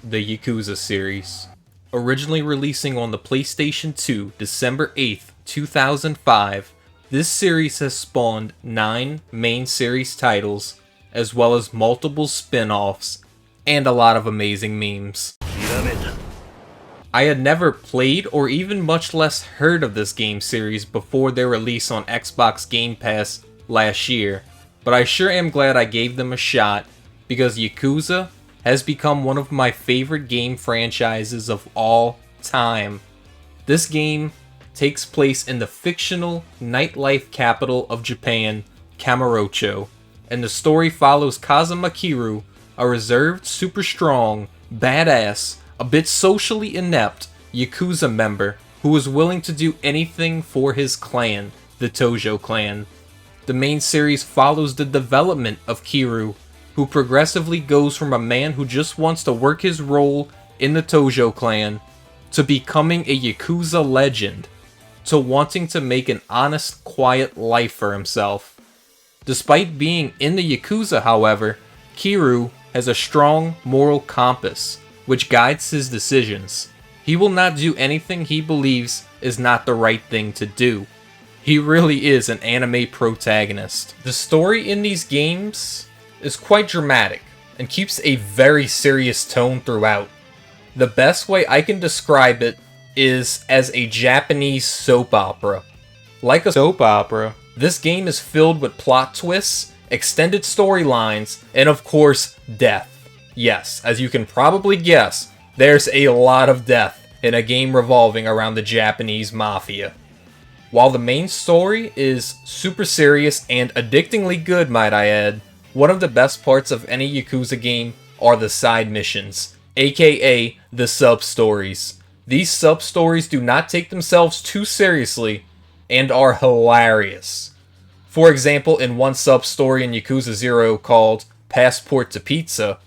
the Yakuza series. Originally releasing on the PlayStation 2 December 8th, 2005, this series has spawned 9 main series titles, as well as multiple spin-offs, and a lot of amazing memes. I had never played or even much less heard of this game series before their release on Xbox Game Pass last year, but I sure am glad I gave them a shot, because Yakuza has become one of my favorite game franchises of all time. This game takes place in the fictional nightlife capital of Japan, Kamurocho, and the story follows Kazuma Kiryu, a reserved, super strong, badass, a bit socially inept Yakuza member who is willing to do anything for his clan, the Tojo clan. The main series follows the development of Kiryu, who progressively goes from a man who just wants to work his role in the Tojo clan, to becoming a Yakuza legend, to wanting to make an honest, quiet life for himself. Despite being in the Yakuza, however, Kiryu has a strong moral compass, which guides his decisions. He will not do anything he believes is not the right thing to do. He really is an anime protagonist. The story in these games is quite dramatic, and keeps a very serious tone throughout. The best way I can describe it is as a Japanese soap opera. Like a soap opera, this game is filled with plot twists, extended storylines, and of course, death. Yes, as you can probably guess, there's a lot of death in a game revolving around the Japanese mafia. While the main story is super serious and addictingly good, might I add, one of the best parts of any Yakuza game are the side missions, aka the sub-stories. These sub-stories do not take themselves too seriously and are hilarious. For example, in one sub-story in Yakuza 0 called Passport to Pizza,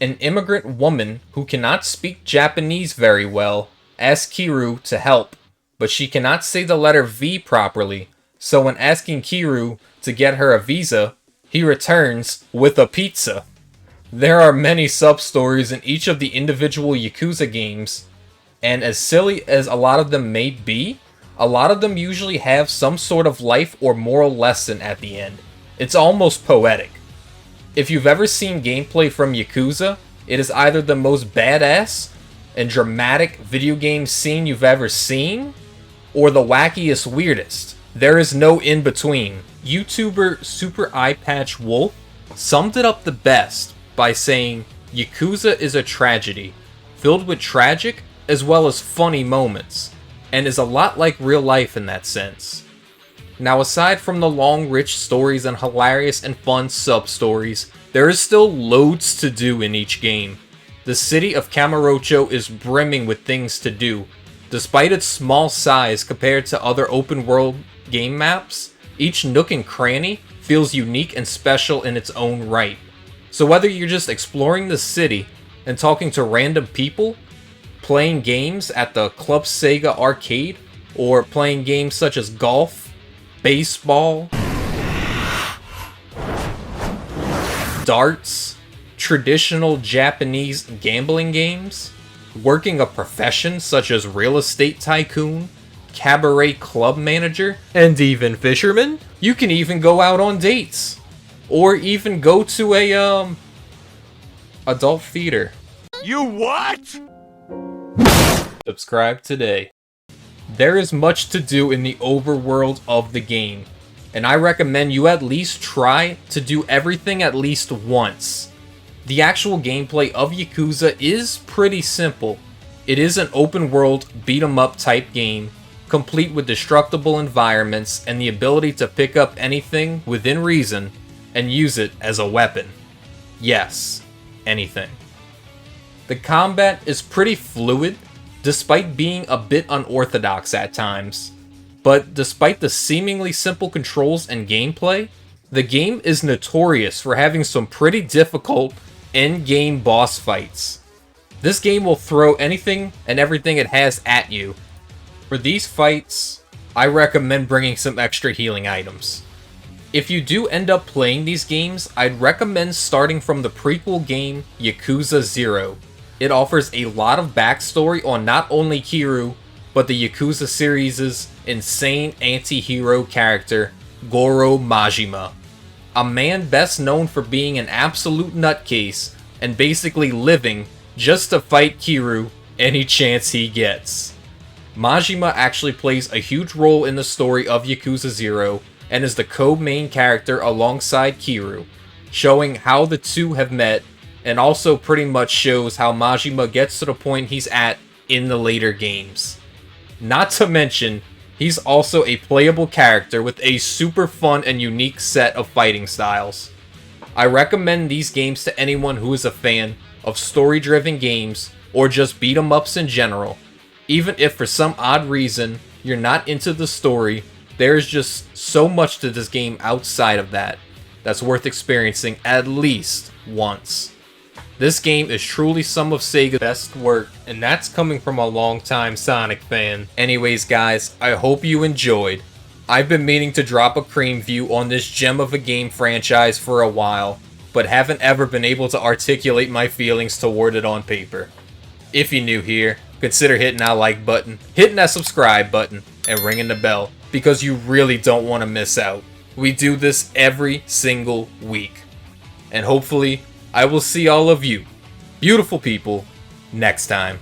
an immigrant woman who cannot speak Japanese very well asks Kiryu to help, but she cannot say the letter V properly, so when asking Kiryu to get her a visa, he returns with a pizza. There are many sub-stories in each of the individual Yakuza games, and as silly as a lot of them may be, a lot of them usually have some sort of life or moral lesson at the end. It's almost poetic. If you've ever seen gameplay from Yakuza, it is either the most badass and dramatic video game scene you've ever seen, or the wackiest, weirdest. There is no in between. YouTuber Super Eye Patch Wolf summed it up the best by saying, Yakuza is a tragedy, filled with tragic as well as funny moments, and is a lot like real life in that sense. Now, aside from the long, rich stories and hilarious and fun sub-stories, there is still loads to do in each game. The city of Kamurocho is brimming with things to do. Despite its small size compared to other open-world game maps, each nook and cranny feels unique and special in its own right. So whether you're just exploring the city and talking to random people, playing games at the Club Sega arcade, or playing games such as golf, baseball, darts, traditional Japanese gambling games, working a profession such as real estate tycoon, cabaret club manager, and even fisherman. You can even go out on dates, or even go to a adult theater. You what? Subscribe today. There is much to do in the overworld of the game, and I recommend you at least try to do everything at least once. The actual gameplay of Yakuza is pretty simple. It is an open world beat 'em up type game, complete with destructible environments and the ability to pick up anything within reason and use it as a weapon. Yes, anything. The combat is pretty fluid, despite being a bit unorthodox at times. But despite the seemingly simple controls and gameplay, the game is notorious for having some pretty difficult end-game boss fights. This game will throw anything and everything it has at you. For these fights, I recommend bringing some extra healing items. If you do end up playing these games, I'd recommend starting from the prequel game Yakuza 0. It offers a lot of backstory on not only Kiryu, but the Yakuza series' insane anti-hero character, Goro Majima. A man best known for being an absolute nutcase and basically living just to fight Kiryu any chance he gets. Majima actually plays a huge role in the story of Yakuza 0 and is the co-main character alongside Kiryu, showing how the two have met and also pretty much shows how Majima gets to the point he's at in the later games. Not to mention, he's also a playable character with a super fun and unique set of fighting styles. I recommend these games to anyone who is a fan of story-driven games or just beat-em-ups in general. Even if for some odd reason you're not into the story, there is just so much to this game outside of that that's worth experiencing at least once. This game is truly some of Sega's best work, and that's coming from a longtime Sonic fan. Anyways guys, I hope you enjoyed. I've been meaning to drop a Creamview on this gem of a game franchise for a while, but haven't ever been able to articulate my feelings toward it on paper. If you're new here, consider hitting that like button, hitting that subscribe button, and ringing the bell, because you really don't want to miss out. We do this every single week. And hopefully, I will see all of you, beautiful people, next time.